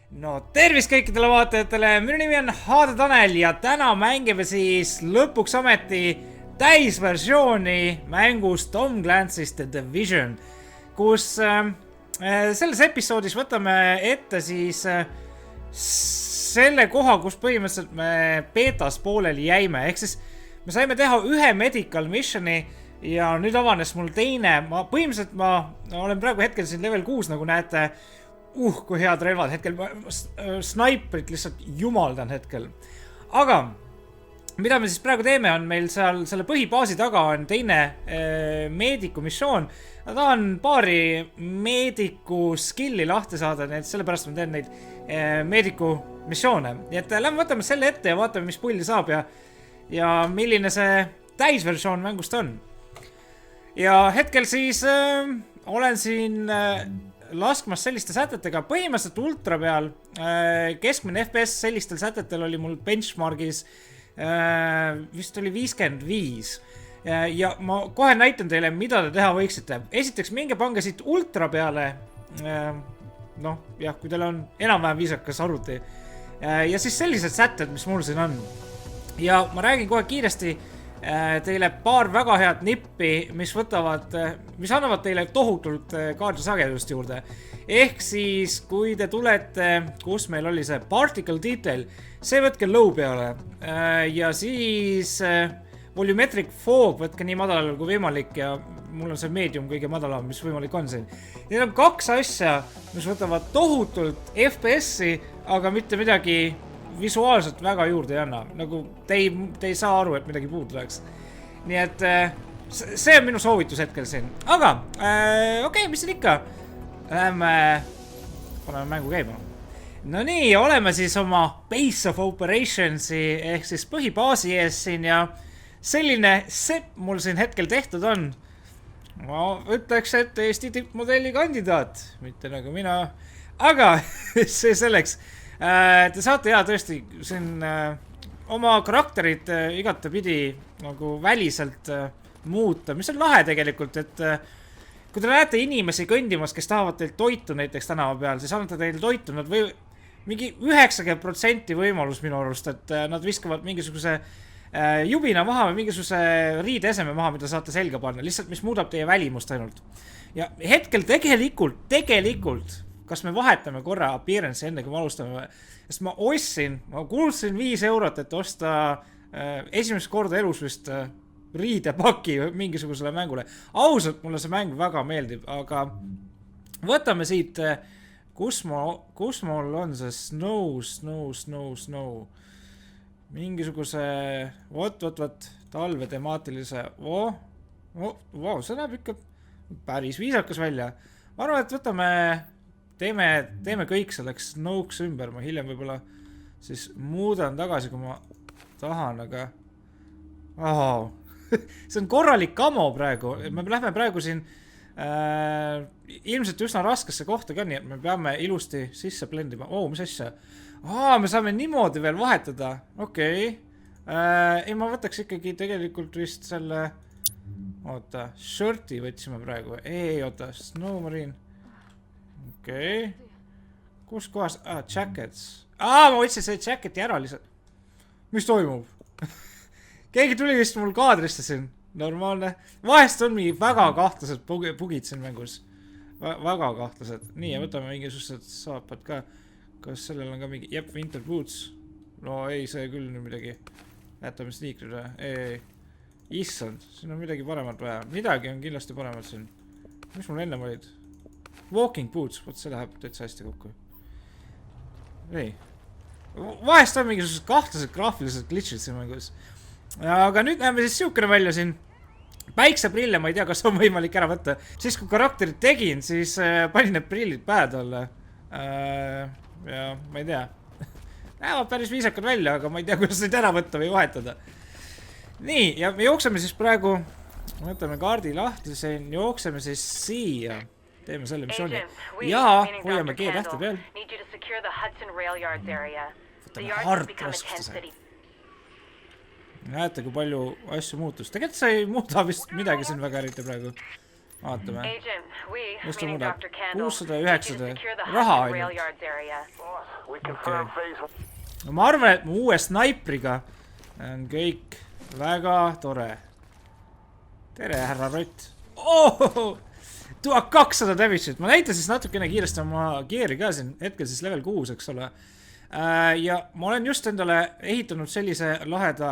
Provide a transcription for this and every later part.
No tervist kõikidele vaatajatele, minu nimi on Haade Tanel ja täna mängime siis lõpuks ometi täisversiooni mängust Tom Clancy's The Division, kus selles episoodis võtame ette siis selle koha, kus põhimõtteliselt me beetas pooleli jäime, ehk siis me saime teha ühe medical missioni ja nüüd avanes mul teine. Põhimõtteliselt ma olen praegu hetkel siin level 6, nagu näete. Kui head relvad hetkel, snaiprit lihtsalt jumaldan hetkel. Aga mida me siis praegu teeme, on meil seal selle põhibaasi taga on teine meediku missioon. Ma tahan paari meediku skilli lahti saada, nii et sellepärast ma teen neid meediku missioone. Nii et lähme võtame selle ette ja vaatame, mis pulli saab ja milline see täisversioon mängust on. Ja hetkel siis olen siin laskmas selliste sätetega, põhimõtteliselt ultra peal, keskmine FPS sellistel sätetel oli mul benchmarkis vist oli 55 ja ma kohe näitan teile, mida te teha võiksite. Esiteks minge pange siit ultra peale, noh jah, kui teil on enam-vähem viisakas arvuti ja siis sellised sätted, mis mul siin on ja ma räägin kohe kiiresti teile paar väga head nippi, mis annavad teile tohutult kaardisagedust juurde. Ehk siis, kui te tulete, kus meil oli see particle detail, see võtke low peale ja siis volumetric fog võtke nii madalal kui võimalik ja mul on see medium kõige madalam, mis võimalik on siin. Need on kaks asja, mis võtavad tohutult FPS-i, aga mitte midagi visuaalselt väga juurde ei anna, nagu te ei saa aru, et midagi puudu läheks. Nii et see on minu soovitus hetkel siin. Aga, okei, mis siin ikka? Paneme mängu käima. No nii, oleme siis oma base of operationsi ehk siis põhibaasi ees siin ja selline sepp mul siin hetkel tehtud on. Ma ütleks, et Eesti tippmodelli kandidaat, mitte nagu mina, aga see selleks. Te saate tõesti siin oma karakterit igatepidi nagu väliselt muuta, mis on lahe tegelikult, et kui te näete inimesi kõndimas, kes tahavad teilt toitu näiteks tänava peal, siis annate teil toitu, nad või mingi 90% võimalus minu arust, et nad viskavad mingisuguse jubina maha või mingisuguse riideseme maha, mida saate selga panna, lihtsalt mis muudab teie välimust ainult. Ja hetkel tegelikult kas me vahetame korra appearance enne, kui me alustame? Sest ma kulusin 5 eurot, et osta esimest korda elus vist riidepaki mingisugusele mängule. Ausalt, mulle see mäng väga meeldib, aga võtame siit, kus mul on see snow. Mingisuguse, talve temaatilise, see näeb ikka päris viisakas välja. Ma arvan, et võtame teeme kõik selleks snowks ümber, ma hiljem võibolla siis muudan tagasi, kui ma tahan, aga see on korralik kamo praegu, me lähme praegu siin ilmselt üsna raskesse kohta ka, nii et me peame ilusti sisse blendima. Mis asja? Me saame niimoodi veel vahetada, okei. Ei, ma võtaks ikkagi tegelikult vist selle shirti võtsime praegu, Snowmarine. Okei. Kus kohas? Jackets. Ma võtsin see jacketi ära lihtsalt. Mis toimub? Keegi tuli vist mul kaadrisse siin. Normaalne. Vahest on mingi väga kahtlased bugid siin mängus. Väga kahtlased. Nii, ja võtame mingisugused saapad ka. Kas sellel on ka mingi... Jep, winter boots. No ei, see küll nüüd midagi. Jätame sneakrid. Ei. Issand, siin on midagi paremat vaja. Midagi on kindlasti paremat siin. Mis mul ennem olid? Walking boots, see läheb täitsa hästi kokku. Ei. Vahest on mingisugused kahtlased graafilised glitchid siin mängus. Aga nüüd näeme siis siukene välja siin. Päikseprille, ma ei tea, kas on võimalik ära võtta. Siis kui karakterit tegin, siis panin need prillid päed alla. Ja ma ei tea. Näevad päris viisakad välja, aga ma ei tea, kuidas neid ära võtta või vahetada. Nii, ja me jookseme siis praegu, võtame kaardi lahti, jookseme siis siia. Teeme selle missiooni. Ja hoiame G-tähte peal. Võtame hard raskustase. Näete, kui palju asju muutus. Tegelikult sa ei muuda vist midagi siin väga eriti praegu. vaatame. Mis ta muudab? 600, 900. Raha ainult. Okay. No ma arvan, et mu uue snaipriga on kõik väga tore. Tere, härra Rott. Oh! 1200 damage'it. Ma näitan siis natukene kiiresti oma gear'i ka siin. Hetkel siis level 6, eks ole. Ja ma olen just endale ehitanud sellise laheda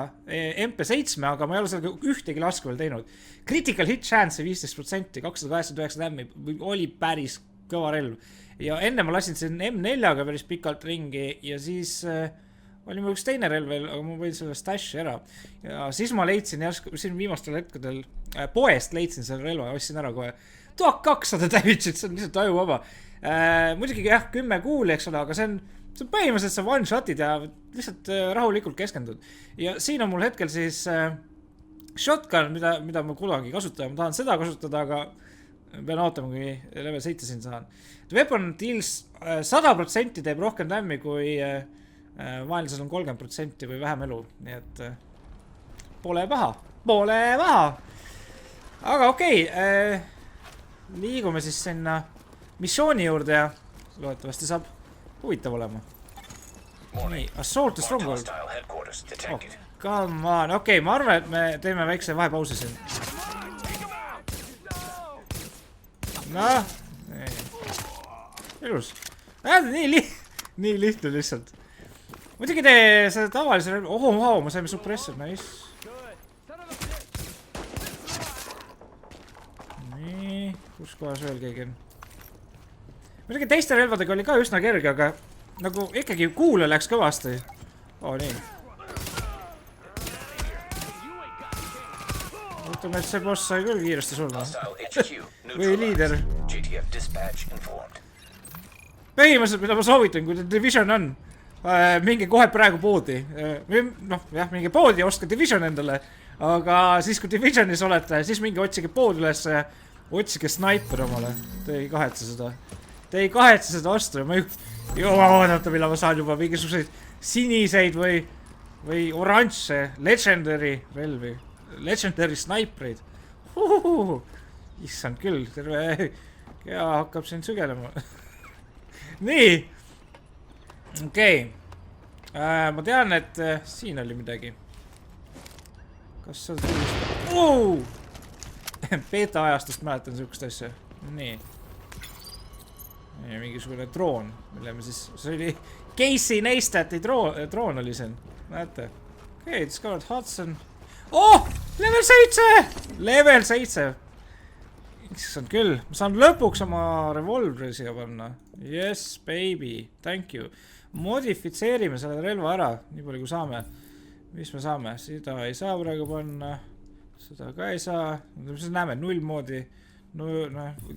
MP7, aga ma ei ole sellega ühtegi lasku veel teinud. Critical hit chance 15%, 289 tämmi, oli päris kõva relv. Ja enne ma lasin siin M4-ga päris pikalt ringi ja siis oli mul üks teine relv veel, aga ma võin selle stash'i ära. Ja siis ma leidsin järsku, siin viimastel hetkedel poest leidsin selle relva ja ostsin ära kohe 1200 damage'it, see on lihtsalt ajuvaba. Muidugi jah, 10 kuuli, eks ole, aga see on põhimõtteliselt see one-shotid ja lihtsalt rahulikult keskendud. Ja siin on mul hetkel siis shotgun, mida ma kunagi kasutan. Ma tahan seda kasutada, aga pean ootama, kui level 7 siin saan. Weapon deals 100% teeb rohkem tämmi, kui vaenlasel on 30% või vähem elu. Nii et pole paha. Pole paha! Aga okei, liigume siis sinna missiooni juurde ja loodetavasti saab huvitav olema. Nii, Assault to Stronghold. Oh, come on. Okei, ma arvan, et me teeme väikse vahepausi siin. Noh, ilus. Nii lihtne lihtsalt. Muidugi te seda tavalise relv... Oho, ma saime suppressor, nice. Nii, kus kohas veel keegi on? Muidugi teiste relvadega oli ka üsna kerge, aga nagu ikkagi kuule läks kõvasti. Nii. Ütleme, et see boss sai küll kiiresti surma. Või liider. Põhimõtteliselt, mida ma soovitan, kui Division on, minge kohe praegu poodi. Noh, jah, minge poodi ja ostke Division endale. Aga siis, kui Divisionis olete, siis minge otsige pood üles ja otsige sniper omale. Te ei kahetse seda. Te ei kahetse seda osta ja ma oodata, millal ma saan juba mingisuguseid siniseid või oranžse legendary relvi. Legendary snipereid. Issand küll, terve kea hakkab siin sügelema. Nii. Okei. Ma tean, et siin oli midagi. Kas sa beta ajastust mäletan sihukest asja. Nii. Ja mingisugune droon, mille me siis... See oli Casey Neistati droon oli siin. Näete. Okei, discovered Hudson. Oh! Level 7! Level 7! Issand küll. Ma saan lõpuks oma revolveri siia panna. Yes, baby. Thank you. Modifitseerime selle relva ära. Nii palju kui saame. Mis me saame? Seda ei saa praegu panna. Seda ka ei saa. Mis näeme? 0 moodi.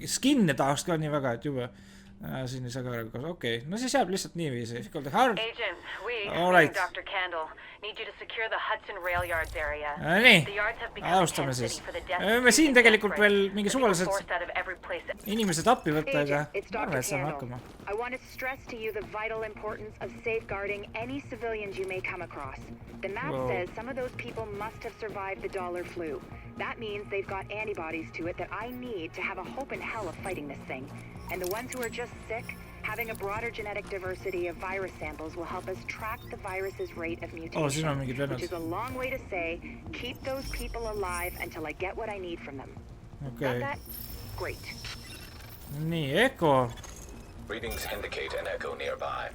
Skinne tahaks ka nii väga, et jube. Siin ei saa ka okei. No siis jääb lihtsalt niiviisi. Agent, we, Dr. Candle, need you to secure the Hudson Rail Yards area. Nii, alustame siis. Me siin tegelikult veel mingi suvalised inimesed appi võtta, aga arve, et saame hakkama. I want to stress to you the vital importance of safeguarding any civilians you may come across. The map says some of those people must have survived the dollar flu. That means they've got antibodies to it that I need to have a hope in hell of fighting this thing. And the ones who are just sick, having a broader genetic diversity of virus samples will help us track the virus's rate of mutation, which is a long way to say, keep those people alive until I get what I need from them. Okay. Got that? Great. Nii, Echo. Readings indicate an echo nearby.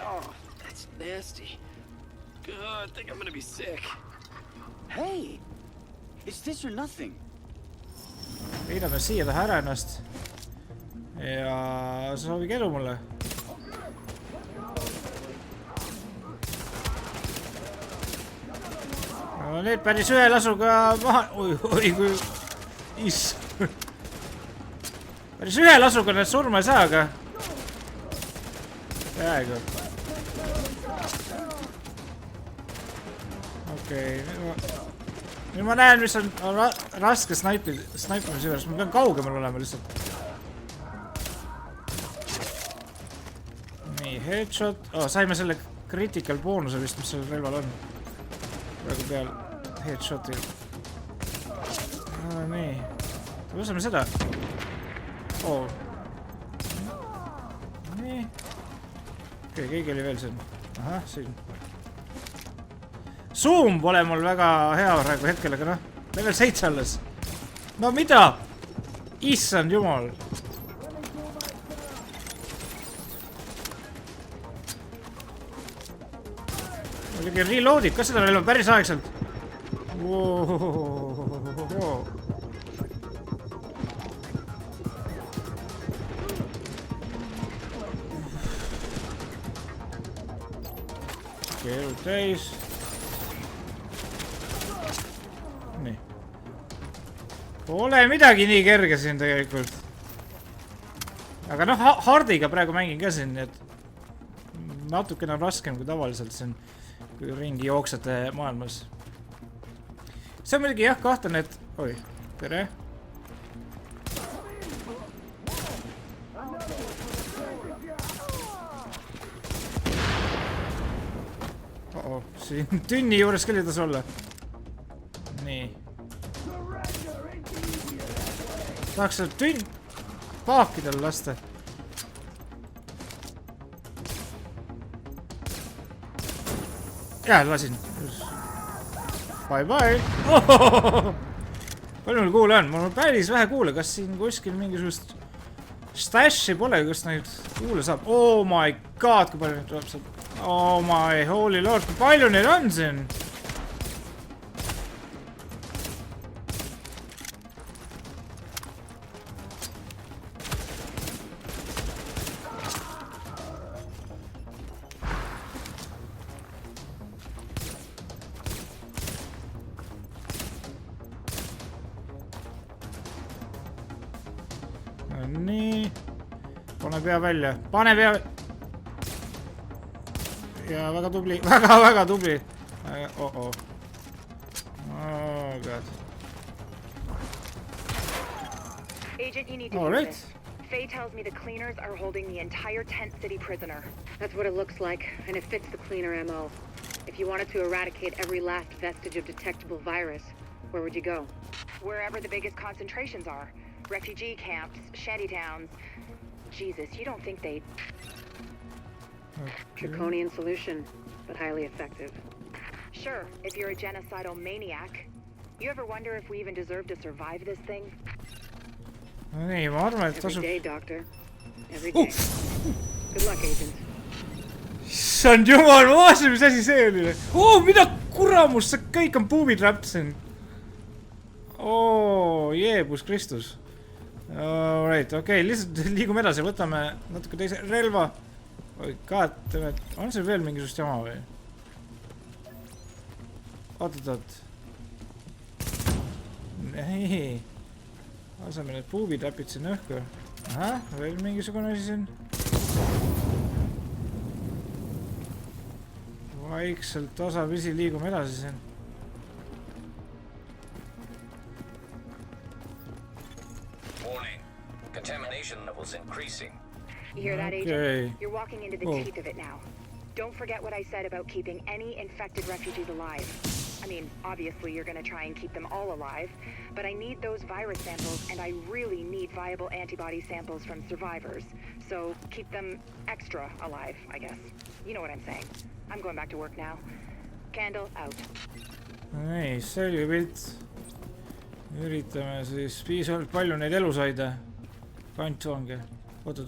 Oh, that's nasty. God, I think I'm gonna be sick. Hey, it's this or nothing. Heidame siia taha ära ennast. Ja soovige elu mulle. No need päris ühe lasuga maha... Oi, kui... Is. Päris ühe lasuga need surma ei saa, aga... Peaaegu. Okei, nüüd ma näen, mis on raske snaipimise juures. Ma pean kaugemal olema lihtsalt. Nii, headshot. Saime selle critical boonuse vist, mis sellel relval on. Praegu peal headshotil. nii. Laseme seda. Oo. Nii. Okei, keegi oli veel siin. Ahah, siin. Zoom pole mul väga hea praegu hetkel, aga noh. Level 7 alles. No mida? Issand jumal. Muidugi reloadib ka seda relva päris aegselt. Keerud täis. Nii. Pole midagi nii kerge siin tegelikult. Aga noh, hardiga praegu mängin ka siin, et natukene on raskem kui tavaliselt siin, kui ringi jooksete maailmas. See on muidugi jah, kahtan, et... Oi, tere. Siin tünni juures küll ei tasu olla. Nii. Tahaks seda tünn... paakidel lasta. Jaa, lasin. Bye bye. Palju mul kuule on? Mul on päris vähe kuule. Kas siin kuskil mingisugust stashi pole, kus neid kuule saab? Oh my god, kui palju neid tuleb saab. Oh my holy lord, kui palju neid on siin? Nii. Pane pea välja. Pane pea... Ja väga tubli. Väga tubli. Oh god. Agent, you need to do this. Faye tells me the cleaners are holding the entire Tent City prisoner. That's what it looks like, and it fits the cleaner MO. If you wanted to eradicate every last vestige of detectable virus, where would you go? Wherever the biggest concentrations are. Refugee camps, shanty towns. Jesus, you don't think they'd... Draconian solution, but highly effective. Sure, if you're a genocidal maniac. You ever wonder if we even deserve to survive this thing? Nii, ma arvan, et tasub... Every day, doctor. Every day. Good luck, agent. Issand jumal, ma vaatasin, mis asi see oli. Mida kuramus, see kõik on booby-trap siin. Jeebus Kristus. Alright, okei, lihtsalt liigume edasi, võtame natuke teise relva. Oi, kaatame, on see veel mingisugust jama või? Oot. Nii. Aseme need booby-trapid siin õhku. Ahah, veel mingisugune asi siin. Vaikselt tasapisi liigume edasi siin. Contamination levels increasing. You hear that, Agent? You're walking into the teeth of it now. Don't forget what I said about keeping any infected refugees alive. I mean, obviously you're going to try and keep them all alive, but I need those virus samples, and I really need viable antibody samples from survivors. So keep them extra alive, I guess. You know what I'm saying. I'm going back to work now. Candle out. Nii, selge pilt. Üritame siis piisavalt palju neid elus hoida. Kantvange. Oot.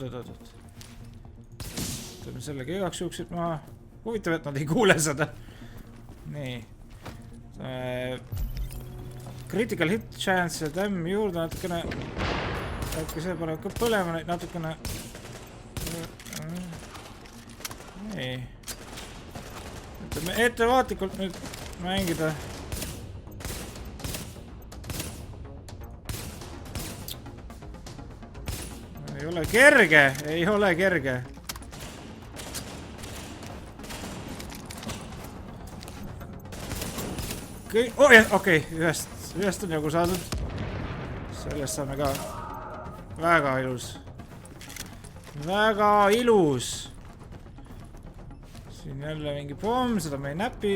Teeme sellega igaks juuksid maha. Huvitav, et nad ei kuule seda. Nii. Critical hit chance ja tämm juurde natukene. Äkki see paneb ka põlema neid natukene. Nii. Ütleme ettevaatlikult nüüd mängida. Ei ole kerge. Okei, ühest on nagu saadud. Sellest saame ka väga ilus. Siin jälle mingi pomm, seda me ei näpi.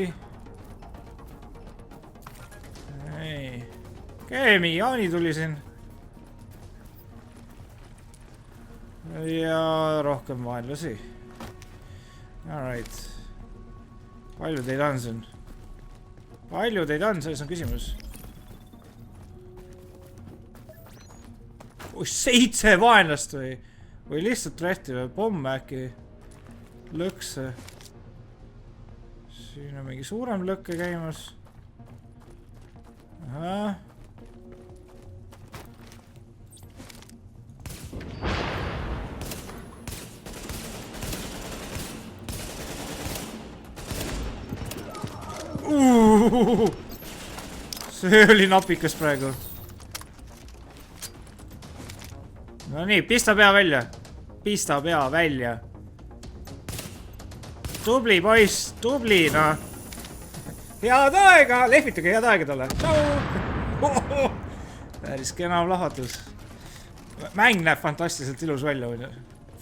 mingi Jaani tuli siin. Ja rohkem vaenlasi. Alright. Palju teid on siin? Palju teid on, selles on küsimus. 7 vaenlast või lihtsalt rehti või pomm äkki lõkse. Siin on mingi suurem lõkke käimas. Ahah. See oli napikas praegu. No nii, pista pea välja. Pista pea välja. Tubli poiss, tubli, noh. Head aega, lehvitage head aega talle. Tšau! Päris kena lahvatus. Mäng näeb fantastiliselt ilus välja.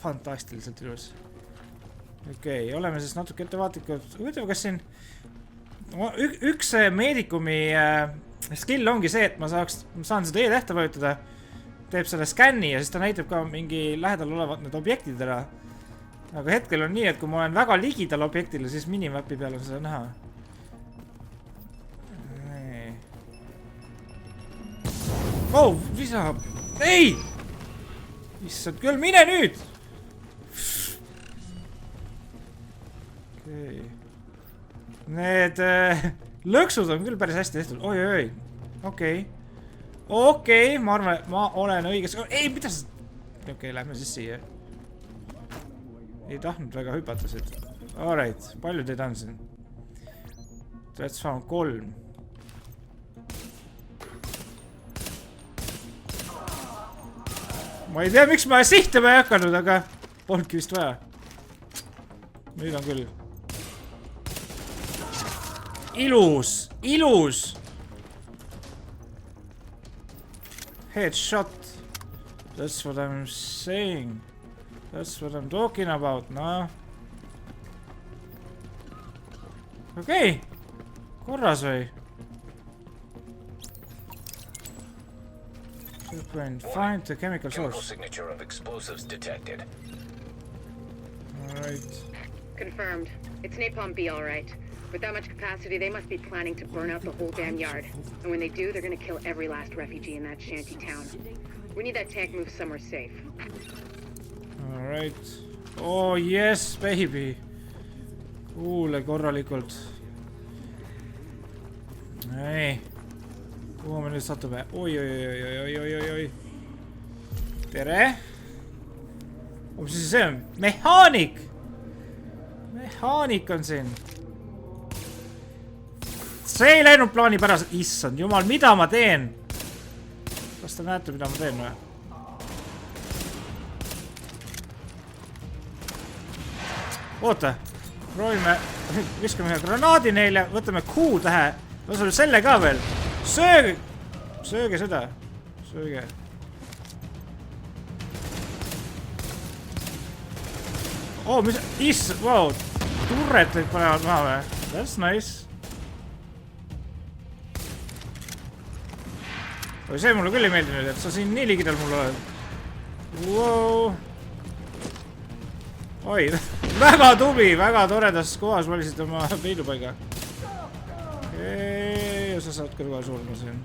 Fantastiliselt ilus. Okei, oleme siis natuke ettevaatlikud. Huvitav, kas siin... Üks meedikumi skill ongi see, et ma saan seda E-tähte vajutada. Teeb selle skänni ja siis ta näitab ka mingi lähedal olevat need objektid ära. Aga hetkel on nii, et kui ma olen väga ligidal objektile, siis minimapi peal on seda näha. Oh, visa! Ei! Issand küll, mine nüüd! Okei. Need lõksud on küll päris hästi tehtud. Oi. Okei, ma arvan, et ma olen õiges... Ei, mida sa... Okei, lähme siis siia. Ei tahtnud väga hüpata siit. Alright, palju teid on siin? That's found 3. Ma ei tea, miks ma sihtama ei hakanud, aga polnudki vist vaja. Nüüd on küll. Ilus! Ilus! Headshot. That's what I'm saying. That's what I'm talking about, noh. Okei. Korras või? Find the chemical Chemical source. signature of explosives detected. Alright. Confirmed. It's Napalm B, all right. With that much capacity, they must be planning to burn out the whole damn yard. And when they do, they're gonna kill every last refugee in that shanty town. We need that tank moved somewhere safe. Alright. Oh yes, baby. Kuule korralikult. Ei. Kuhu me nüüd satume? Oi. Tere. Mis see on? Mehaanik! Mehaanik on siin. See ei läinud plaani pärast. Issand jumal, mida ma teen? Kas te näete, mida ma teen või? Oota. Proovime. Viskame ühe granaadi neile. Võtame Q-tähe. Laseme selle ka veel. Sööge. Sööge seda. Sööge. Oh, mis... Issand, wow. Turret võid panevad maha või? That's nice. Oi, see mulle küll ei meeldi nüüd, et sa siin nii ligidal mulle oled. Wow. Oi, väga tubli, väga toredas kohas valisid oma peidupaiga. Okei, ja sa saad kõrval surma siin.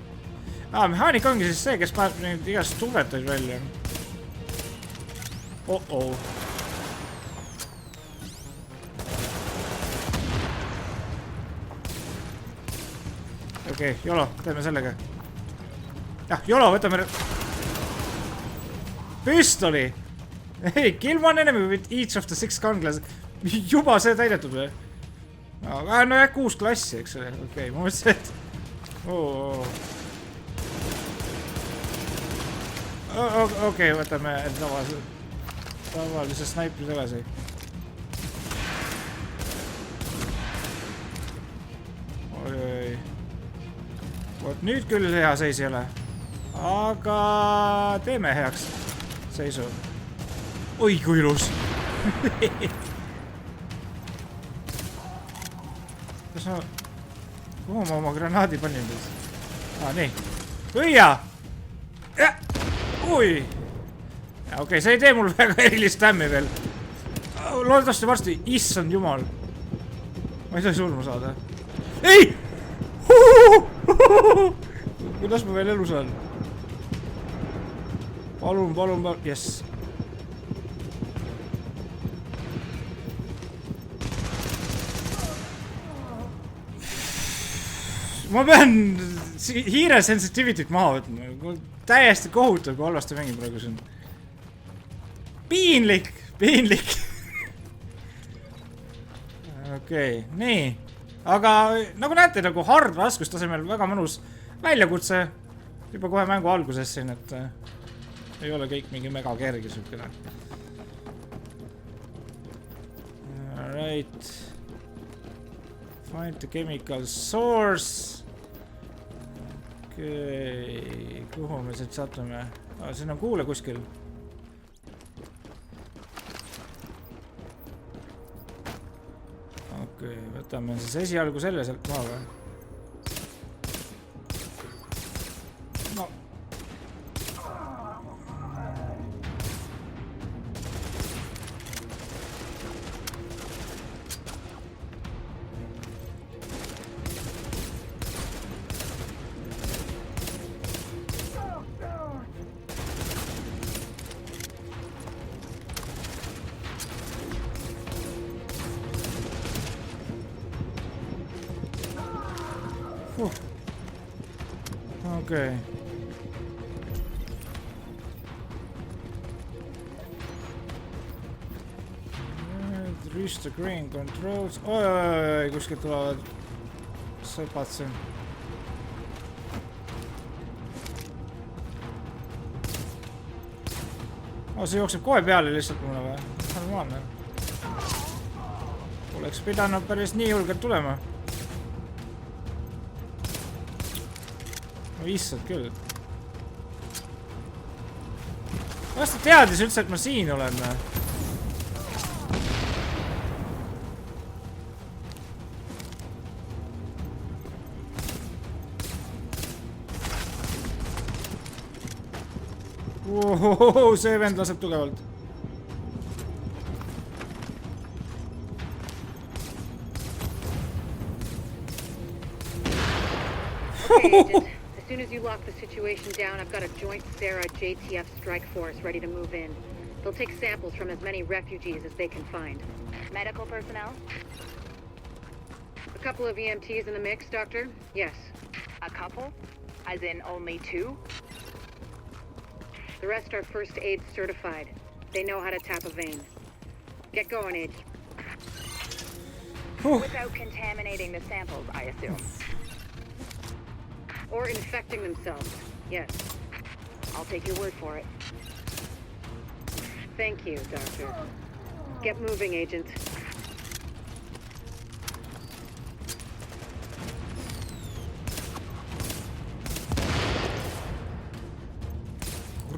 Mehaanik ongi siis see, kes paneb neid igast turretaid välja. Oh-oh. Okei, Jolo, teeme sellega. Jah, Jolo, võtame... Püstoli! Hey, kill one enemy with each of the 6 gun classes. Juba see täidetud või? No jah, 6 klassi, eks ole. Okei, ma mõtlesin, et... Okei, võtame tavalise snaipri tagasi. Oi. Vot nüüd küll hea seis ei ole. Aga teeme heaks seisu. Oi, kui ilus. Kas ma... Kuhu ma oma granaadi panin siis? Nii. hüüa! Ui! Okei, see ei tee mul väga erilist tämmi veel. Loodetavasti varsti, issand jumal. Ma ei saa surma saada. Ei! Kuidas ma veel elus olen? Palun, jess. Ma pean hiire sensitivity't maha võtma. Täiesti kohutav, kui halvasti mängin praegu siin. Piinlik! Okei, nii. Aga nagu näete, nagu hard raskustasemel väga mõnus väljakutse. Juba kohe mängu alguses siin, et ei ole kõik mingi mega kerge sükene. Alright. Find the chemical source. Okei, kuhu me siit satume? Siin on kuule kuskil. Okei, võtame siis esialgu selle sealt maha või? No. Okei. Reach the green controls. Oi, kuskilt tulevad sõpad siin. See jookseb kohe peale lihtsalt mulle või? Normaalne. Oleks pidanud päris nii julgelt tulema. Issad küll. Kas ta teadis üldse, et ma siin olen? Ohohoho, see vend laseb tugevalt. As soon as you lock the situation down, I've got a joint Sarah JTF strike force ready to move in. They'll take samples from as many refugees as they can find. Medical personnel? A couple of EMTs in the mix, Doctor? Yes. A couple? As in only 2? The rest are first aid certified. They know how to tap a vein. Get going, Age. Without contaminating the samples, I assume. Or infecting themselves. Yes. I'll take your word for it. Thank you, Doctor. Get moving, Agent.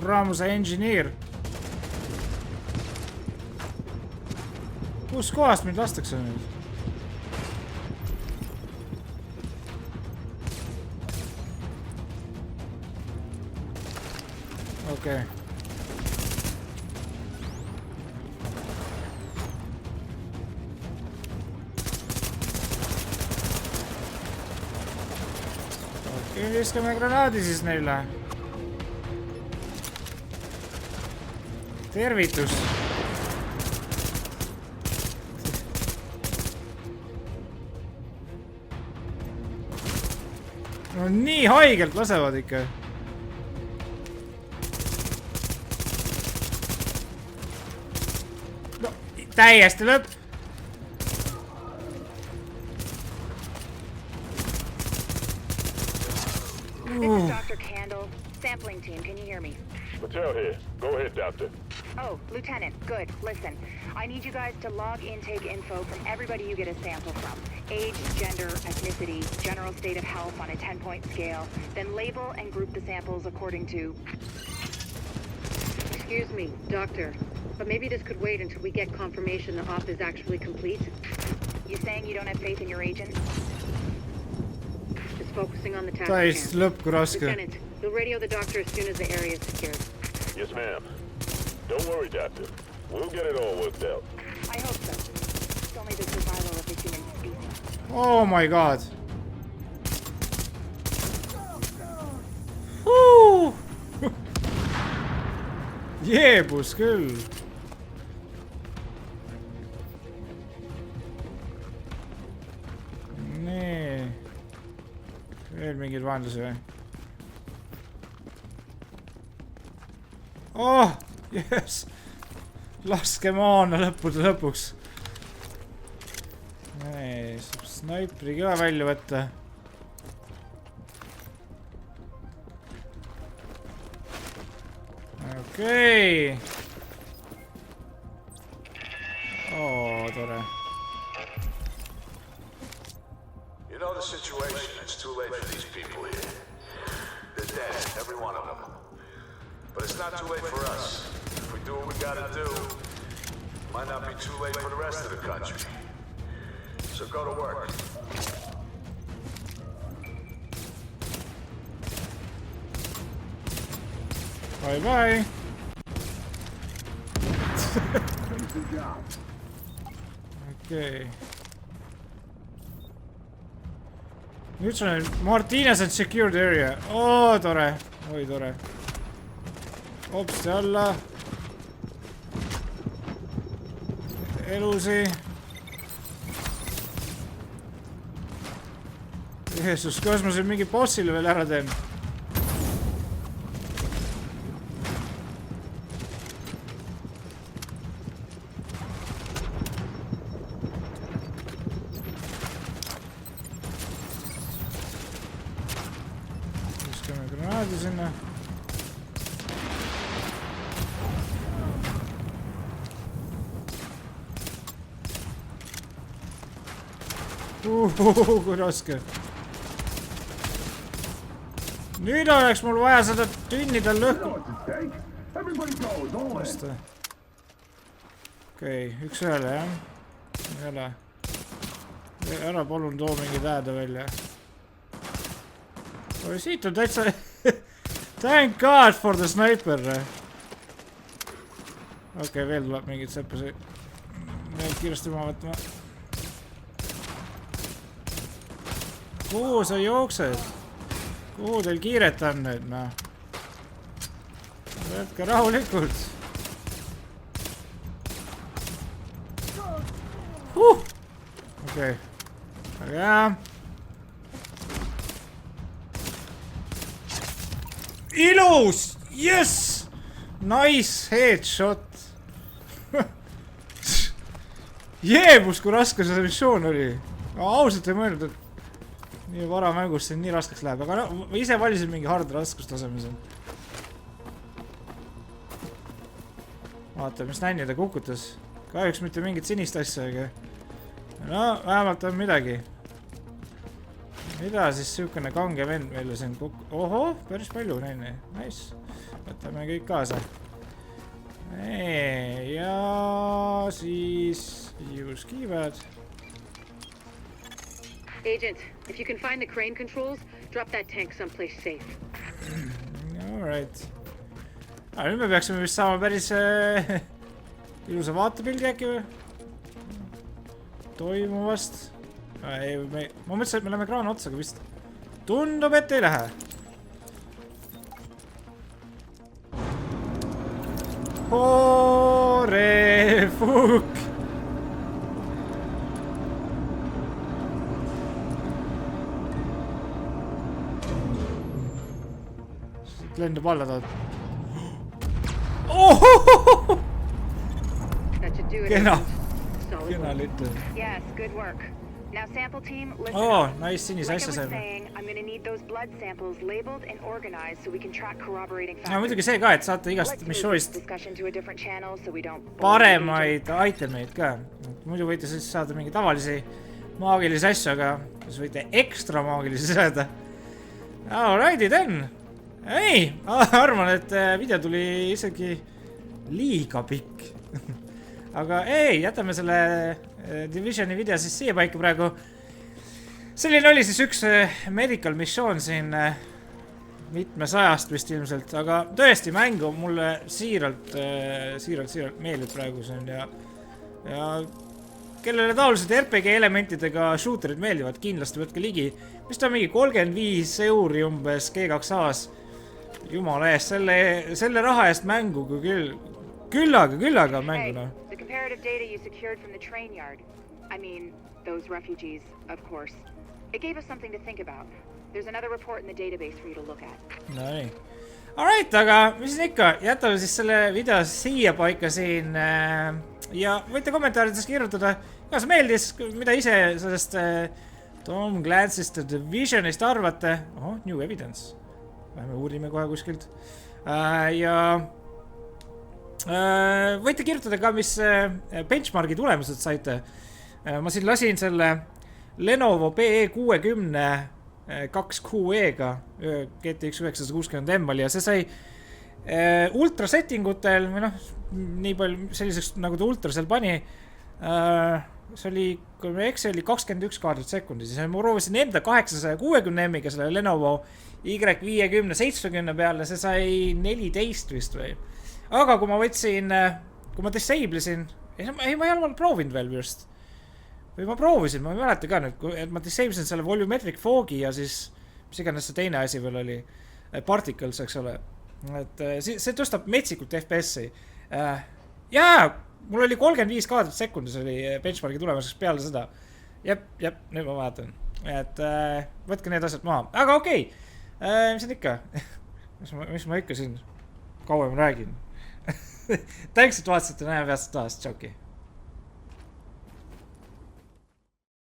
Ramuse engineer. Kus kohast mind lastakse nüüd? Okei. Okei, viskame granaadi siis neile. Tervitus. No nii haigelt lasevad ikka. No, täiesti lõpp. This is Dr. Candle. Sampling team, can you hear me? Patel here. Go ahead, Doctor. Oh, Lieutenant, good. Listen, I need you guys to log intake info from everybody you get a sample from. Age, gender, ethnicity, general state of health on a 10-point scale. Then label and group the samples according to... Excuse me, Doctor, but maybe this could wait until we get confirmation the op is actually complete. You saying you don't have faith in your agent? Just focusing on the task. Täis lõpp kui raske. Lieutenant, You'll radio the doctor as soon as the area is secured. Yes, ma'am. Don't worry, Doctor. We'll get it all worked out. I hope so. It's only the survival of the human species. Oh my god. Jeebus küll. Nii. Veel mingid vaenlasi või? Oh, yes. Laskemoona lõppude lõpuks. Nii, saab snaipri ka välja võtta. Okei. Oo, tore. You know the situation. It's too late for these people here. They're dead, every one of them. But it's not too late for us. If we do what we gotta do, it might not be too late for the rest of the country. So go to work. Bye bye. Okei. Nüüd sul on Martinez and secured area. Oo, tore. Oi, tore. Hopsti alla. Elusi. Jeesus, kas ma siin mingi bossile veel ära teen? Viskame granaadi sinna. Kui raske. Nüüd oleks mul vaja seda tünni tal lõhku. Okei, üks ühele, jah? Ei ole. Ära palun too mingi tähede välja. Oi, siit on täitsa... Thank God for the sniper. Okei, veel tuleb mingid seppasi. Need kiiresti maha võtma. Kuhu sa jooksed? Kuhu teil kiiret on nüüd, noh? Võtke rahulikult. Okei. Väga hea. Ilus! Yes! Nice headshot. Jeebus, kui raske see missioon oli. Ausalt ei mõelnud, et nii vara mängus siin nii raskeks läheb, aga no, ma ise valisin mingi hard raskustaseme siin. Vaata, mis nänni ta kukutas. Kahjuks mitte mingit sinist asja, aga... No, vähemalt on midagi. Mida siis siukene kange vend meile siin Oho, päris palju nänni. Nice. Võtame kõik kaasa. Ja siis... Use keypad. Agent, if you can find the crane controls, drop that tank someplace safe. Alright. Nüüd me peaksime vist saama päris ilusa vaatepildi äkki või? Toimuvast. Ma mõtlesin, et me läheme kraana otsa, aga vist tundub, et ei lähe. Hore fuck! Lendab alla taad. Oh! Kena. Kena litte. Yes, good work. Now sample team, listen. Oh, nice sinise Like I asja was saime. saying, I'm going to need those blood samples labeled and organized so we can track corroborating No factors. muidugi see ka, et saate igast Let's move this missioonist discussion to a different channel so we don't paremaid itemeid ka. Muidu võite siis saada mingi tavalisi maagilisi asju, aga siis võite ekstra maagilisi saada. Alrighty then. Ei, arvan, et video tuli isegi liiga pikk. Aga ei, jätame selle Divisioni video siis siia paika praegu. Selline oli siis üks medical missioon siin mitmesajast vist ilmselt, aga tõesti mängu mulle siiralt meeldib praegu see on ja kellele taolised RPG elementidega shooterid meeldivad, kindlasti võtke ligi. Mis ta on mingi 35 € umbes G2A-s. Jumala eest, selle raha eest mängu kui küllaga mänguna. The comparative data you secured from the train yard. I mean, those refugees, of course. It gave us something to think about. There's another report in the database for you to look at. No nii. Alright, aga mis siin ikka, jätame siis selle video siia paika siin ja võite kommentaarides kirjutada, kas meeldis, mida ise sellest Tom Clancy'st The Divisionist arvate. New evidence. Lähme uurime kohe kuskilt. Ja võite kirjutada ka, mis benchmarki tulemused saite. Ma siin lasin selle Lenovo PE60 2QE-ga GTX 960M oli ja see sai ultra settingutel või noh, nii palju selliseks nagu ta ultra seal pani see oli, kui me eks oli 21 kaadrit sekundis ja ma proovisin enda 860M-iga selle Lenovo Y50 70 peale, see sai 14 vist või aga kui ma võtsin, kui ma disablesin ei ma ei ole proovinud veel just või ma proovisin, ma ei mäleta ka nüüd, et ma disablesin selle volumetric fog'i ja siis mis iganes see teine asi veel oli particles, eks ole et see tõstab metsikult FPS-i jaa, mul oli 35 kaadrit sekundis oli benchmarki tulemuseks peale seda jep, nüüd ma vaatan et võtke need asjad maha, aga okei mis on ikka mis ma ikka siin kauem räägin thanks, et vaatasite, näeme peast taas, tšauki